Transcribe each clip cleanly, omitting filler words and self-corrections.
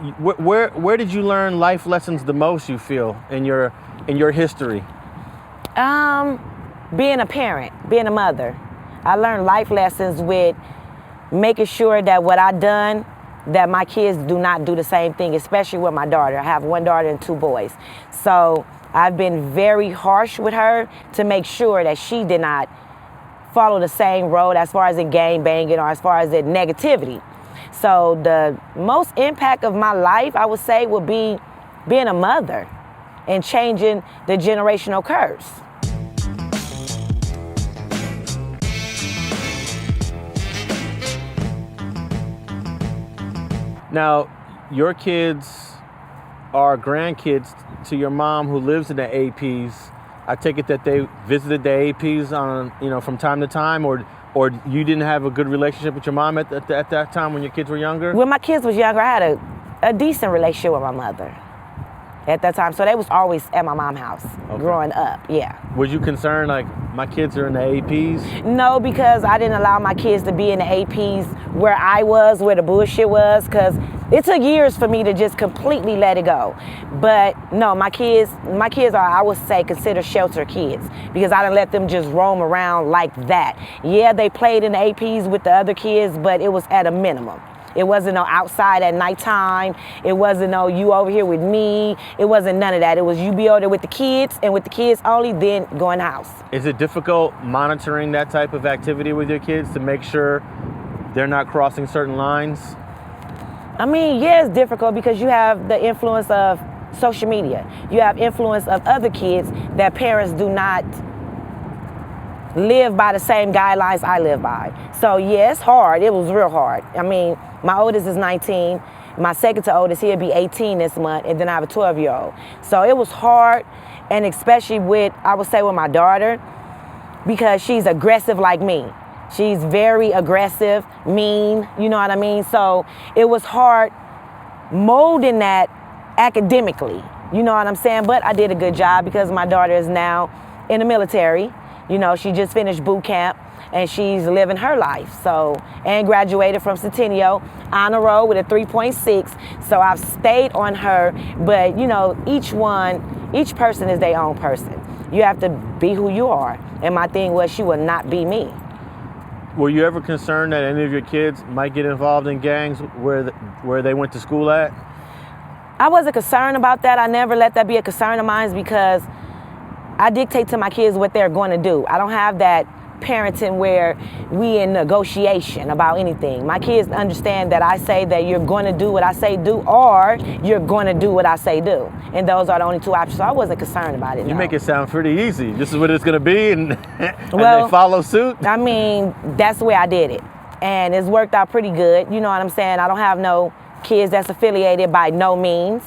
where did you learn life lessons the most, you feel, in your history? Being a parent, being a mother. I learned life lessons with making sure that what I done, that my kids do not do the same thing, especially with my daughter. I have one daughter and two boys. So I've been very harsh with her to make sure that she did not follow the same road as far as in gang banging or as far as in negativity. So the most impact of my life, I would say, would be being a mother and changing the generational curse. Now, your kids are grandkids to your mom who lives in the APs. I take it that they visited the APs from time to time, or you didn't have a good relationship with your mom at that time when your kids were younger? When my kids was younger, I had a decent relationship with my mother at that time. So they was always at my mom's house growing up, yeah. Was you concerned, like, my kids are in the APs? No, because I didn't allow my kids to be in the APs where I was, where the bullshit was, because it took years for me to just completely let it go. But no, my kids are, I would say, considered shelter kids, because I didn't let them just roam around like that. Yeah, they played in the APs with the other kids, but it was at a minimum. It wasn't no outside at nighttime. It wasn't no you over here with me. It wasn't none of that. It was you be over there with the kids, and with the kids only, then go in the house. Is it difficult monitoring that type of activity with your kids to make sure they're not crossing certain lines? I mean, yeah, it's difficult because you have the influence of social media. You have influence of other kids that parents do not live by the same guidelines I live by. So yeah, it's hard. It was real hard. I mean, my oldest is 19. My second to oldest, he'll be 18 this month, and then I have a 12-year-old. So it was hard, and especially with, I would say, with my daughter, because she's aggressive like me. She's very aggressive, mean, you know what I mean? So it was hard molding that academically, you know what I'm saying? But I did a good job because my daughter is now in the military. You know, she just finished boot camp and she's living her life. So, and graduated from Centennial, honor roll with a 3.6. So I've stayed on her, but you know, each person is their own person. You have to be who you are. And my thing was, she would not be me. Were you ever concerned that any of your kids might get involved in gangs where they went to school at? I wasn't concerned about that. I never let that be a concern of mine because I dictate to my kids what they're going to do. I don't have that parenting where we in negotiation about anything. My kids understand that I say that you're going to do what I say do, or you're going to do what I say do. And those are the only two options. So I wasn't concerned about it. You make it sound pretty easy. This is what it's going to be, and well, they follow suit? I mean, that's the way I did it. And it's worked out pretty good. You know what I'm saying? I don't have no kids that's affiliated by no means.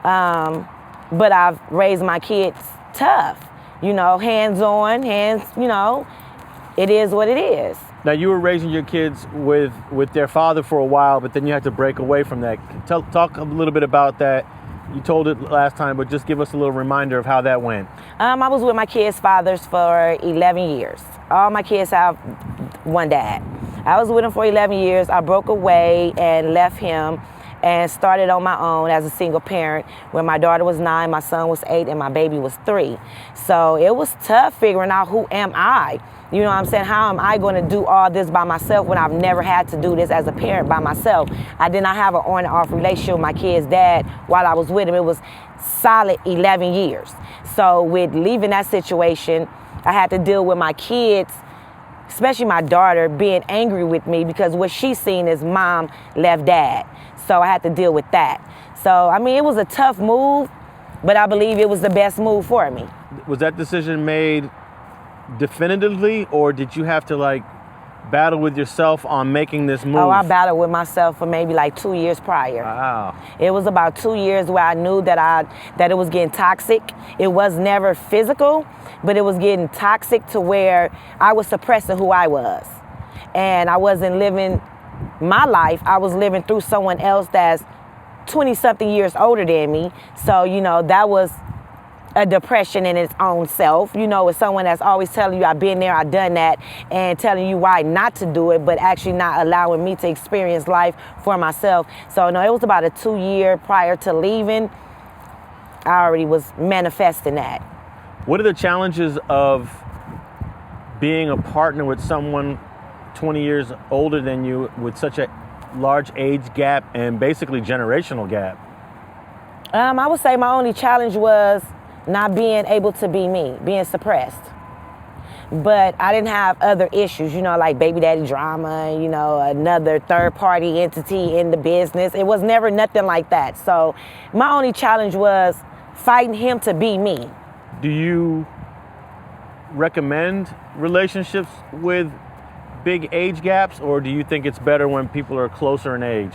But I've raised my kids tough. You know, hands-on, you know, it is what it is. Now, you were raising your kids with their father for a while, but then you had to break away from that. Talk a little bit about that. You told it last time, but just give us a little reminder of how that went. I was with my kids' fathers for 11 years. All my kids have one dad. I was with him for 11 years. I broke away and left him and started on my own as a single parent when my daughter was 9, my son was 8, and my baby was 3. So it was tough figuring out who am I. You know what I'm saying? How am I going to do all this by myself when I've never had to do this as a parent by myself? I did not have an on and off relationship with my kid's dad while I was with him. It was solid 11 years. So with leaving that situation, I had to deal with my kids, especially my daughter, being angry with me because what she's seen is mom left dad. So I had to deal with that. So, I mean, it was a tough move, but I believe it was the best move for me. Was that decision made definitively, or did you have to like battle with yourself on making this move? Oh, I battled with myself for maybe like 2 years prior. Wow. It was about 2 years where I knew that it was getting toxic. It was never physical, but it was getting toxic to where I was suppressing who I was. And I wasn't living my life. I was living through someone else that's 20-something years older than me. So, you know, that was a depression in its own self. You know, it's someone that's always telling you, I've been there, I've done that, and telling you why not to do it, but actually not allowing me to experience life for myself. So no, it was about a 2 year prior to leaving, I already was manifesting that. What are the challenges of being a partner with someone 20 years older than you with such a large age gap and basically generational gap? I would say my only challenge was not being able to be me, being suppressed. But I didn't have other issues, you know, like baby daddy drama, you know, another third party entity in the business. It was never nothing like that. So my only challenge was fighting him to be me. Do you recommend relationships with big age gaps, or do you think it's better when people are closer in age?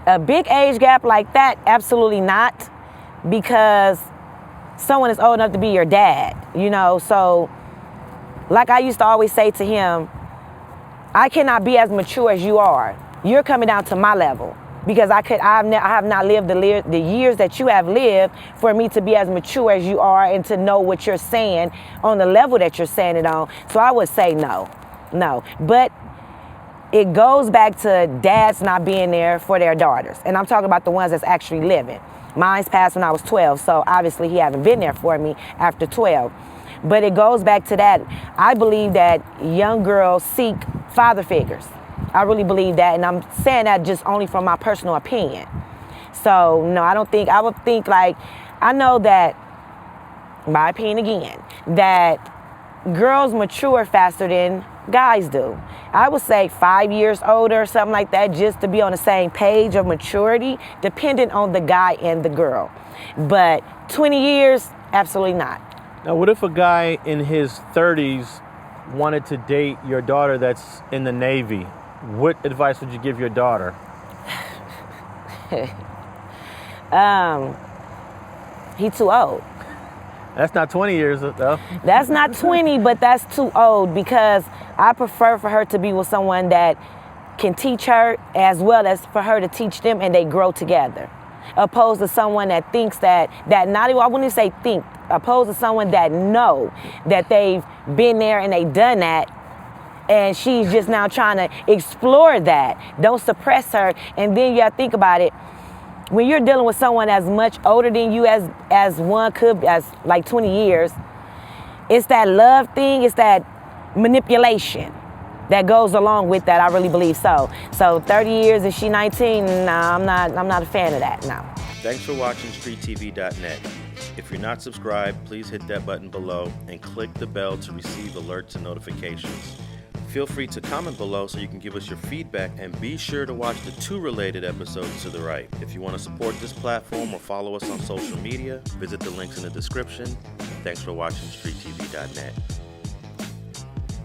A big age gap like that, absolutely not, because someone is old enough to be your dad, you know. So like I used to always say to him, I cannot be as mature as you are. You're coming down to my level, because I have not lived the years that you have lived for me to be as mature as you are and to know what you're saying on the level that you're saying it on. So I would say no. But it goes back to dads not being there for their daughters. And I'm talking about the ones that's actually living. Mine's passed when I was 12, so obviously he hasn't been there for me after 12. But it goes back to that. I believe that young girls seek father figures. I really believe that, and I'm saying that just only from my personal opinion. So no, I don't think, I would think like, I know that, my opinion again, that girls mature faster than guys do. I would say 5 years older, something like that, just to be on the same page of maturity, depending on the guy and the girl. But 20 years, absolutely not. Now, what if a guy in his 30s wanted to date your daughter that's in the Navy? What advice would you give your daughter? He too old. That's not 20 years, though. That's not 20, but that's too old, because I prefer for her to be with someone that can teach her as well as for her to teach them, and they grow together. Opposed to someone that thinks that not even, I wouldn't say think, opposed to someone that know that they've been there and they done that, and she's just now trying to explore that. Don't suppress her. And then you have to think about it. When you're dealing with someone as much older than you as one could, as like 20 years, it's that love thing, it's that manipulation that goes along with that. I really believe so. So 30 years and she 19, nah, I'm not a fan of that, no. Thanks for watching StreetTV.net. If you're not subscribed, please hit that button below and click the bell to receive alerts and notifications. Feel free to comment below so you can give us your feedback, and be sure to watch the 2 related episodes to the right. If you want to support this platform or follow us on social media, visit the links in the description. Thanks for watching StreetTV.net.